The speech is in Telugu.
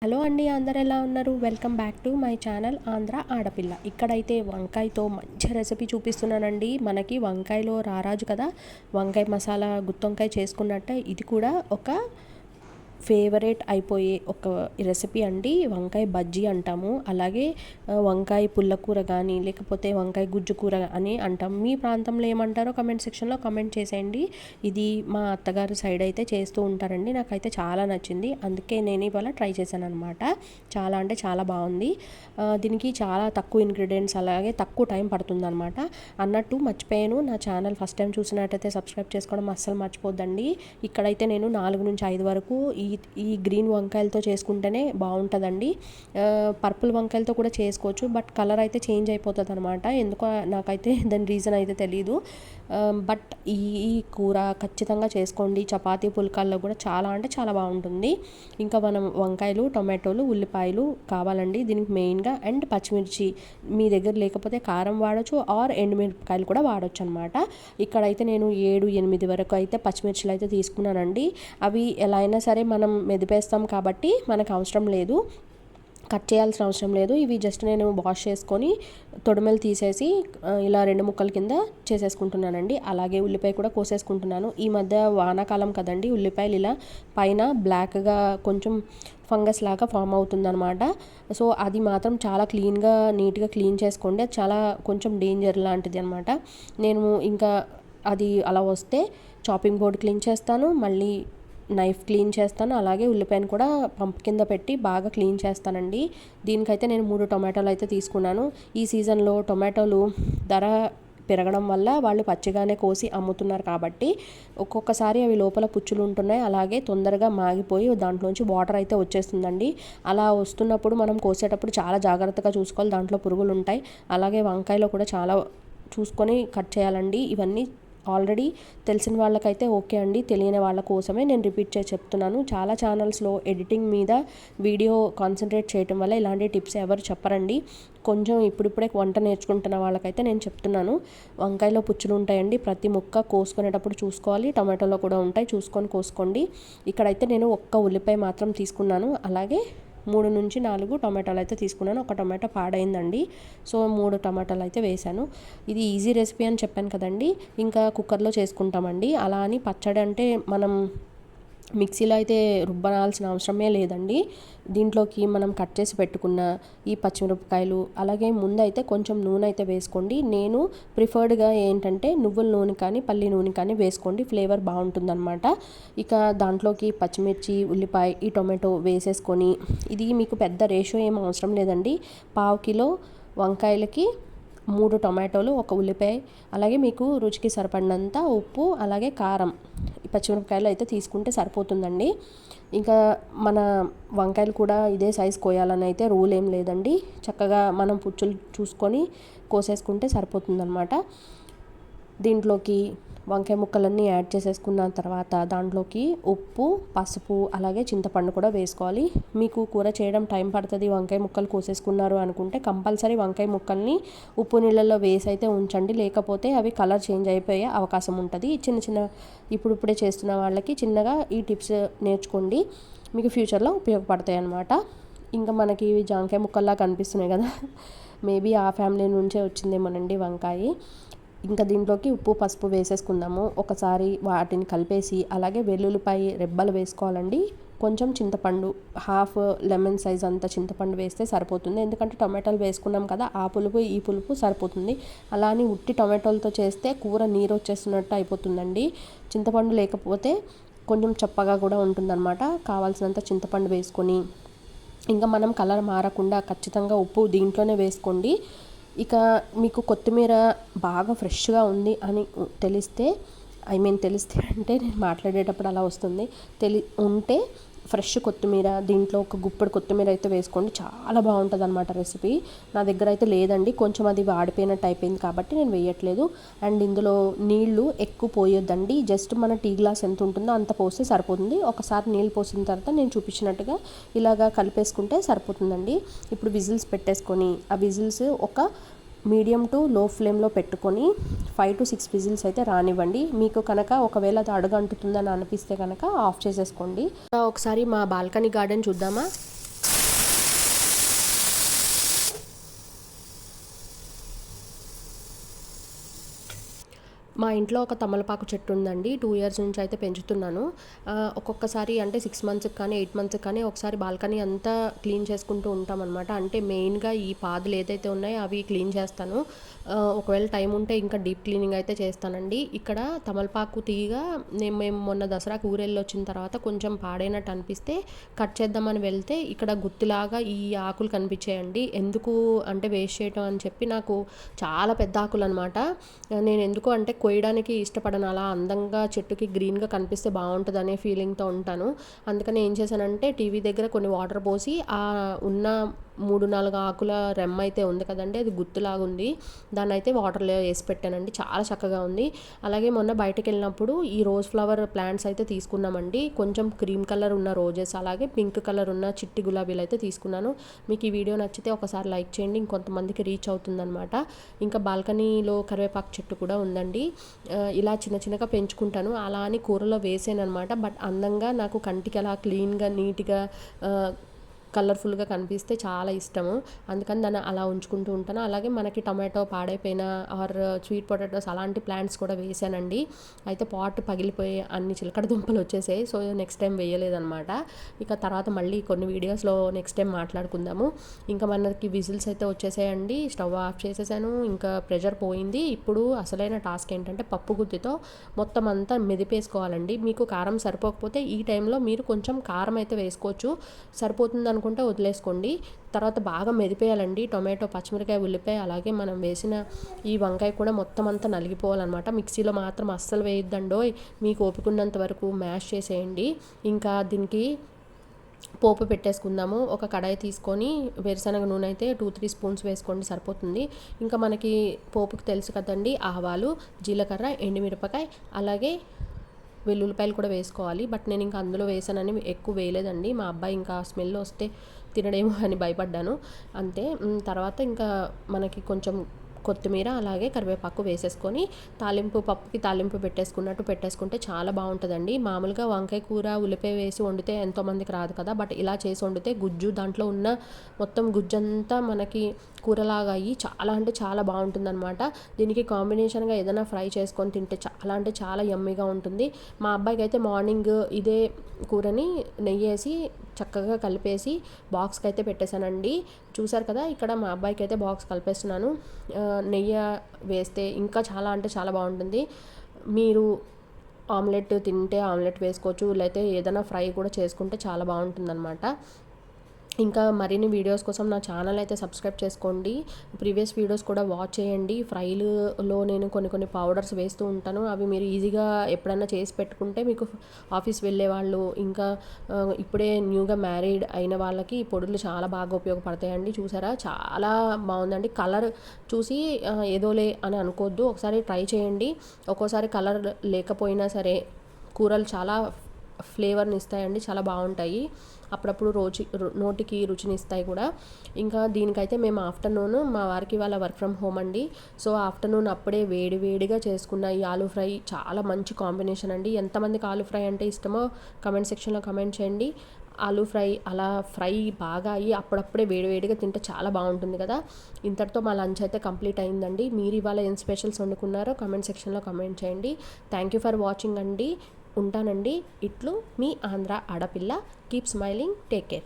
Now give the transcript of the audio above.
హలో అండి, అందరు ఎలా ఉన్నారు? Welcome back to my channel Andhra ఆడపిల్ల. ఇక్కడైతే వంకాయతో మంచి రెసిపీ చూపిస్తున్నానండి. మనకి వంకాయలో రారాజు కదా, వంకాయ మసాలా గుత్తొంకాయ చేసుకున్నట్టే ఇది కూడా ఒక ఫేవరెట్ అయిపోయే ఒక రెసిపీ అండి. వంకాయ బజ్జీ అంటాము, అలాగే వంకాయ పుల్లకూర కానీ లేకపోతే వంకాయ గుజ్జు కూర అని అంటాం. మీ ప్రాంతంలో ఏమంటారో కమెంట్ సెక్షన్లో కమెంట్ చేసేయండి. ఇది మా అత్తగారి సైడ్ అయితే చేస్తూ ఉంటారండి. నాకైతే చాలా నచ్చింది, అందుకే నేను ఇవాళ ట్రై చేశాను అనమాట. చాలా అంటే చాలా బాగుంది. దీనికి చాలా తక్కువ ఇంగ్రీడియంట్స్, అలాగే తక్కువ టైం పడుతుంది అనమాట. అన్నట్టు మర్చిపోయాను, నా ఛానల్ ఫస్ట్ టైం చూసినట్టయితే సబ్స్క్రైబ్ చేసుకోవడం అస్సలు మర్చిపోద్దండి. ఇక్కడైతే నేను 4 నుంచి 5 వరకు ఈ గ్రీన్ వంకాయలతో చేసుకుంటేనే బాగుంటుందండి. పర్పుల్ వంకాయలతో కూడా చేసుకోవచ్చు, బట్ కలర్ అయితే చేంజ్ అయిపోతుంది అనమాట. ఎందుకో నాకైతే దాని రీజన్ అయితే తెలీదు. బట్ ఈ కూర ఖచ్చితంగా చేసుకోండి. చపాతీ పుల్కాల్లో కూడా చాలా అంటే చాలా బాగుంటుంది. ఇంకా మనం వంకాయలు, టొమాటోలు, ఉల్లిపాయలు కావాలండి దీనికి మెయిన్గా, అండ్ పచ్చిమిర్చి. మీ దగ్గర లేకపోతే కారం వాడచ్చు, ఆర్ ఎండుమిరపకాయలు కూడా వాడచ్చు అనమాట. ఇక్కడైతే నేను 7-8 వరకు అయితే పచ్చిమిర్చిలు అయితే తీసుకున్నానండి. అవి ఎలా అయినా సరే మనం మెదిపేస్తాం కాబట్టి మనకు అవసరం లేదు, కట్ చేయాల్సిన అవసరం లేదు. ఇవి జస్ట్ నేను వాష్ చేసుకొని తొడిమెలు తీసేసి ఇలా 2 ముక్కల కింద చేసేసుకుంటున్నానండి. అలాగే ఉల్లిపాయ కూడా కోసేసుకుంటున్నాను. ఈ మధ్య వానాకాలం కదండి, ఉల్లిపాయలు ఇలా పైన బ్లాక్గా కొంచెం ఫంగస్ లాగా ఫామ్ అవుతుందన్నమాట. సో అది మాత్రం చాలా క్లీన్గా నీట్గా క్లీన్ చేసుకోండి. అది చాలా కొంచెం డేంజర్ లాంటిది అనమాట. నేను ఇంకా అది అలా వస్తే చాపింగ్ బోర్డ్ క్లీన్ చేస్తాను, మళ్ళీ నైఫ్ క్లీన్ చేస్తాను, అలాగే ఉల్లిపాయను కూడా పంప్ కింద పెట్టి బాగా క్లీన్ చేస్తానండి. దీనికైతే నేను 3 టొమాటోలు అయితే తీసుకున్నాను. ఈ సీజన్లో టొమాటోలు ధర పెరగడం వల్ల వాళ్ళు పచ్చిగానే కోసి అమ్ముతున్నారు కాబట్టి ఒక్కొక్కసారి అవి లోపల పుచ్చులు ఉంటున్నాయి, అలాగే తొందరగా మాగిపోయి దాంట్లోంచి వాటర్ అయితే వచ్చేస్తుందండి. అలా వస్తున్నప్పుడు మనం కోసేటప్పుడు చాలా జాగ్రత్తగా చూసుకోవాలి, దాంట్లో పురుగులు ఉంటాయి. అలాగే వంకాయలో కూడా చాలా చూసుకొని కట్ చేయాలండి. ఇవన్నీ ఆల్రెడీ తెలిసిన వాళ్ళకైతే ఓకే అండి, తెలియని వాళ్ళ కోసమే నేను రిపీట్ చేసి చెప్తున్నాను. చాలా ఛానల్స్లో ఎడిటింగ్ మీద వీడియో కాన్సన్ట్రేట్ చేయడం వల్ల ఇలాంటి టిప్స్ ఎవరు చెప్పరండి. కొంచెం ఇప్పుడిప్పుడే వంట నేర్చుకుంటున్న వాళ్ళకైతే నేను చెప్తున్నాను. వంకాయలో పుచ్చులు ఉంటాయండి, ప్రతి ముక్క కోసుకునేటప్పుడు చూసుకోవాలి. టమాటోలో కూడా ఉంటాయి, చూసుకొని కోసుకోండి. ఇక్కడైతే నేను ఒక్క ఉల్లిపాయ మాత్రం తీసుకున్నాను, అలాగే 3 నుంచి 4 టొమాటోలు అయితే తీసుకున్నాను. ఒక టొమాటో పాడైందండి, సో 3 టొమాటోలు అయితే వేశాను. ఇది ఈజీ రెసిపీ అని చెప్పాను కదండి, ఇంకా కుక్కర్లో చేసుకుంటామండి. అలా అని పచ్చడి అంటే మనం మిక్సీలో అయితే రుబ్బనాల్సిన అవసరమే లేదండి. దీంట్లోకి మనం కట్ చేసి పెట్టుకున్న ఈ పచ్చిమిరపకాయలు, అలాగే ముందైతే కొంచెం నూనె అయితే వేసుకోండి. నేను ప్రిఫర్డ్గా ఏంటంటే నువ్వుల నూనె కానీ పల్లి నూనె కానీ వేసుకోండి, ఫ్లేవర్ బాగుంటుందన్నమాట. ఇక దాంట్లోకి పచ్చిమిర్చి, ఉల్లిపాయ, ఈ టొమాటో వేసేసుకొని, ఇది మీకు పెద్ద రేషియో ఏం అవసరం లేదండి. 1/2 కిలో వంకాయలకి 3 టొమాటోలు, 1 ఉల్లిపాయ, అలాగే మీకు రుచికి సరిపడినంత ఉప్పు, అలాగే కారం, పచ్చిమిరపకాయలు అయితే తీసుకుంటే సరిపోతుందండి. ఇంకా మన వంకాయలు కూడా ఇదే సైజు కోయాలని అయితే రూల్ ఏం లేదండి. చక్కగా మనం పుచ్చులు చూసుకొని కోసేసుకుంటే సరిపోతుందన్నమాట. దీంట్లోకి వంకాయ ముక్కలన్నీ యాడ్ చేసేసుకున్న తర్వాత దాంట్లోకి ఉప్పు, పసుపు, అలాగే చింతపండు కూడా వేసుకోవాలి. మీకు కూర చేయడం టైం పడుతుంది, వంకాయ ముక్కలు కోసేసుకున్నారు అనుకుంటే కంపల్సరీ వంకాయ ముక్కల్ని ఉప్పు నీళ్ళల్లో వేసి అయితే ఉంచండి, లేకపోతే అవి కలర్ చేంజ్ అయిపోయే అవకాశం ఉంటుంది. చిన్న ఇప్పుడిప్పుడే చేస్తున్న వాళ్ళకి చిన్నగా ఈ టిప్స్ నేర్చుకోండి, మీకు ఫ్యూచర్లో ఉపయోగపడతాయి అన్నమాట. ఇంకా మనకి ఇవి జాంకాయ ముక్కల్లా కనిపిస్తున్నాయి కదా, మేబీ ఆ ఫ్యామిలీ నుంచే వచ్చిందేమోనండి వంకాయ. ఇంకా దీంట్లోకి ఉప్పు, పసుపు వేసేసుకుందాము. ఒకసారి వాటిని కలిపేసి, అలాగే వెల్లుల్లిపాయ రెబ్బలు వేసుకోవాలండి. కొంచెం చింతపండు, హాఫ్ లెమన్ సైజ్ అంత చింతపండు వేస్తే సరిపోతుంది, ఎందుకంటే టొమాటోలు వేసుకున్నాం కదా, ఆ పులుపు ఈ పులుపు సరిపోతుంది. అలా అని ఉట్టి టొమాటోలతో చేస్తే కూర నీరు వచ్చేస్తున్నట్టు అయిపోతుందండి. చింతపండు లేకపోతే కొంచెం చప్పగా కూడా ఉంటుందన్నమాట. కావాల్సినంత చింతపండు వేసుకొని, ఇంకా మనం కలర్ మారకుండా ఖచ్చితంగా ఉప్పు దీంట్లోనే వేసుకోండి. ఇక మీకు కొత్తిమీర బాగా ఫ్రెష్గా ఉంది అని తెలిస్తే అంటే నేను మాట్లాడేటప్పుడు అలా వస్తుంది, ఉంటే ఫ్రెష్ కొత్తిమీర దీంట్లో ఒక గుప్పెడు కొత్తిమీర అయితే వేసుకోండి, చాలా బాగుంటుంది అనమాట రెసిపీ. నా దగ్గర అయితే లేదండి, కొంచెం అది వాడిపోయినట్టు అయిపోయింది కాబట్టి నేను వేయట్లేదు. అండ్ ఇందులో నీళ్లు ఎక్కువ పోయొద్దండి, జస్ట్ మన టీ గ్లాస్ ఎంత ఉంటుందో అంత పోస్తే సరిపోతుంది. ఒకసారి నీళ్ళు పోసిన తర్వాత నేను చూపించినట్టుగా ఇలాగా కలిపేసుకుంటే సరిపోతుందండి. ఇప్పుడు విజిల్స్ పెట్టేసుకొని, ఆ విజిల్స్ ఒక మీడియం టు లో ఫ్లేమ్లో పెట్టుకొని 5 to 6 విజిల్స్ అయితే రానివ్వండి. మీకు కనుక ఒకవేళ అది అడుగంటుతుందని అనిపిస్తే కనుక ఆఫ్ చేసేసుకోండి. ఒకసారి మా బాల్కనీ గార్డెన్ చూద్దామా. మా ఇంట్లో ఒక తమలపాకు చెట్టు ఉందండి. 2 ఇయర్స్ నుంచి అయితే పెంచుతున్నాను. ఒక్కొక్కసారి అంటే 6 మంత్స్‌కి కానీ, 8 మంత్స్‌కి కానీ ఒకసారి బాల్కనీ అంతా క్లీన్ చేసుకుంటూ ఉంటామనమాట. అంటే మెయిన్‌గా ఈ పాదులు ఏదైతే ఉన్నాయో అవి క్లీన్ చేస్తాను. ఒకవేళ టైం ఉంటే ఇంకా డీప్ క్లీనింగ్ అయితే చేస్తానండి. ఇక్కడ తమలపాకు తీగ మేము మొన్న దసరాకి ఊరెళ్ళొచ్చిన తర్వాత కొంచెం పాడైనట్టు అనిపిస్తే కట్ చేద్దామని వెళ్తే ఇక్కడ గుత్తిలాగా ఈ ఆకులు కనిపించాయండి. ఎందుకు అంటే వేస్ట్ చేయటం అని చెప్పి నాకు చాలా పెద్ద ఆకులనమాట. నేను ఎందుకు అంటే కొయ్యడానికి ఇష్టపడను. అలా అందంగా చెట్టుకి గ్రీన్‌గా కనిపిస్తే బావుంటదనే ఫీలింగ్‌తో ఉంటాను. అందుకని ఏం చేశానంటే టీవీ దగ్గర కొన్ని వాటర్ పోసి ఉన్న 3, 4 ఆకుల రెమ్మ అయితే ఉంది కదండీ! అది గుత్తులాగుంది. దాన్నయితే వాటర్‌లో ఏసి పెట్టానండి. చాలా చక్కగా ఉంది. అలాగే మొన్న బయటకెళ్ళినప్పుడు ఈ రోజ్ ఫ్లవర్ ప్లాంట్స్ అయితే తీసుకున్నామండి. కొంచెం క్రీమ్ కలర్ ఉన్న రోజెస్, అలాగే పింక్ కలర్ ఉన్న చిట్టి గులాబీలయితే తీసుకున్నాను. మీకు ఈ వీడియో నచ్చితే ఒకసారి లైక్ చేయండి. ఇంకొంతమందికి రీచ్ అవుతుందనమాట. ఇంకా బాల్కనీలో కరివేపాకు చెట్టు కూడా ఉందండి. ఇలా చిన్న చిన్నగా పెంచుకుంటాను. అలా అని కూరలో వేసాననమాట. బట్ అందంగా నాకు కంటికి అలా క్లీన్‌గా, నీట్‌గా కలర్ఫుల్గా కనిపిస్తే చాలా ఇష్టము. అందుకని దాన్ని అలా ఉంచుకుంటూ ఉంటాను. అలాగే మనకి టమాటో పాడైపోయిన ఆర్ స్వీట్ పొటాటోస్ అలాంటి ప్లాంట్స్ కూడా వేసానండి. అయితే పాట్ పగిలిపోయి అన్ని చిలకడ దుంపలు వచ్చేసాయి. సో నెక్స్ట్ టైం వేయలేదనమాట. ఇక తర్వాత మళ్ళీ కొన్ని వీడియోస్లో నెక్స్ట్ టైం మాట్లాడుకుందాము. ఇంకా మనకి విజిల్స్ అయితే వచ్చేసాయండి. స్టవ్ ఆఫ్ చేసేసాను. ఇంకా ప్రెషర్ పోయింది. ఇప్పుడు అసలైన టాస్క్ ఏంటంటే పప్పు గుత్తితో మొత్తం అంతా మెదిపేసుకోవాలండి. మీకు కారం సరిపోకపోతే ఈ టైంలో మీరు కొంచెం కారం అయితే వేసుకోవచ్చు. సరిపోతుంది అనుకుంటే వదిలేసుకోండి. తర్వాత బాగా మెదిపేయాలండి. టొమాటో, పచ్చిమిరకాయ, ఉల్లిపాయ అలాగే మనం వేసిన ఈ వంకాయ కూడా మొత్తం అంతా నలిగిపోవాలన్నమాట. మిక్సీలో మాత్రం అస్సలు వేయొద్దండోయ్. మీకు ఓపికన్నంత వరకు మ్యాష్ చేసేయండి. ఇంకా దీనికి పోపు పెట్టేసుకుందాము. ఒక కడాయి తీసుకొని వేరుశనగ నూనె అయితే 2, 3 స్పూన్స్ వేసుకోండి సరిపోతుంది. ఇంకా మనకి పోపుకి తెలుసు కదండి, ఆవాలు, జీలకర్ర, ఎండుమిరపకాయ అలాగే వెల్లుల్లిపాయలు కూడా వేసుకోవాలి. బట్ నేను ఇంకా అందులో వేసానని ఎక్కువ వేయలేదండి. మా అబ్బాయి ఇంకా స్మెల్ వస్తే తినడేమో అని భయపడ్డాను అంతే. తర్వాత ఇంకా మనకి కొంచెం కొత్తిమీర అలాగే కరివేపాకు వేసేసుకొని పప్పుకి తాలింపు పెట్టేసుకున్నట్టు పెట్టేసుకుంటే చాలా బాగుంటుందండి. మామూలుగా వంకాయ కూర ఉల్లిపాయ వేసి వండితే ఎంతోమందికి రాదు కదా. బట్ ఇలా చేసి వండితే గుజ్జు దాంట్లో ఉన్న మొత్తం గుజ్జంతా మనకి కూరలాగా అయ్యి చాలా అంటే చాలా బాగుంటుందన్నమాట. దీనికి కాంబినేషన్గా ఏదైనా ఫ్రై చేసుకొని తింటే చాలా అంటే చాలా యమ్మీగా ఉంటుంది. మా అబ్బాయికి అయితే మార్నింగ్ ఇదే కూరని నెయ్యి వేసి చక్కగా కలిపేసి బాక్స్కి అయితే పెట్టేశానండి. చూసారు కదా, ఇక్కడ మా అబ్బాయికి అయితే బాక్స్ కలిపేస్తున్నాను. నెయ్యి వేస్తే ఇంకా చాలా అంటే చాలా బాగుంటుంది. మీరు ఆమ్లెట్ తింటే ఆమ్లెట్ వేసుకోవచ్చు, లేకపోతే ఏదైనా ఫ్రై కూడా చేసుకుంటే చాలా బాగుంటుందన్నమాట. ఇంకా మరిన్ని వీడియోస్ కోసం నా ఛానల్ అయితే సబ్స్క్రైబ్ చేసుకోండి. ప్రీవియస్ వీడియోస్ కూడా వాచ్ చేయండి. ఫ్రైలో నేను కొన్ని పౌడర్స్ వేస్తూ ఉంటాను. అవి మీరు ఈజీగా ఎప్పుడైనా చేసి పెట్టుకుంటే మీకు ఆఫీస్ వెళ్ళే వాళ్ళు, ఇంకా ఇప్పుడే న్యూగా మ్యారీడ్ అయిన వాళ్ళకి ఈ పొడులు చాలా బాగా ఉపయోగపడతాయండి. చూసారా, చాలా బాగుందండి. కలర్ చూసి ఏదోలే అని అనుకోవద్దు, ఒకసారి ట్రై చేయండి. ఒక్కోసారి కలర్ లేకపోయినా సరే కూరలు చాలా ఫ్లేవర్ని ఇస్తాయండి, చాలా బాగుంటాయి. అప్పుడప్పుడు నోటికి రుచిని ఇస్తాయి కూడా. ఇంకా దీనికైతే మేము ఆఫ్టర్నూన్ మా వారికి వాళ్ళ వర్క్ ఫ్రమ్ హోమ్ అండి. సో ఆఫ్టర్నూన్ అప్పుడే వేడిగా చేసుకున్న ఈ ఆలూ ఫ్రై చాలా మంచి కాంబినేషన్ అండి. ఎంతమందికి ఆలూ ఫ్రై అంటే ఇష్టమో కమెంట్ సెక్షన్లో కమెంట్ చేయండి. ఆలూ ఫ్రై అలా ఫ్రై బాగా అయ్యి అప్పుడప్పుడే వేడిగా తింటే చాలా బాగుంటుంది కదా. ఇంతటితో మా లంచ్ అయితే కంప్లీట్ అయిందండి. మీరు ఇవాళ ఏం స్పెషల్స్ వండుకున్నారో కమెంట్ సెక్షన్లో కమెంట్ చేయండి. థ్యాంక్ యూ ఫర్ వాచింగ్ అండి. ఉంటానండి. ఇట్లు మీ ఆంధ్ర ఆడపిల్ల. Keep smiling. Take care.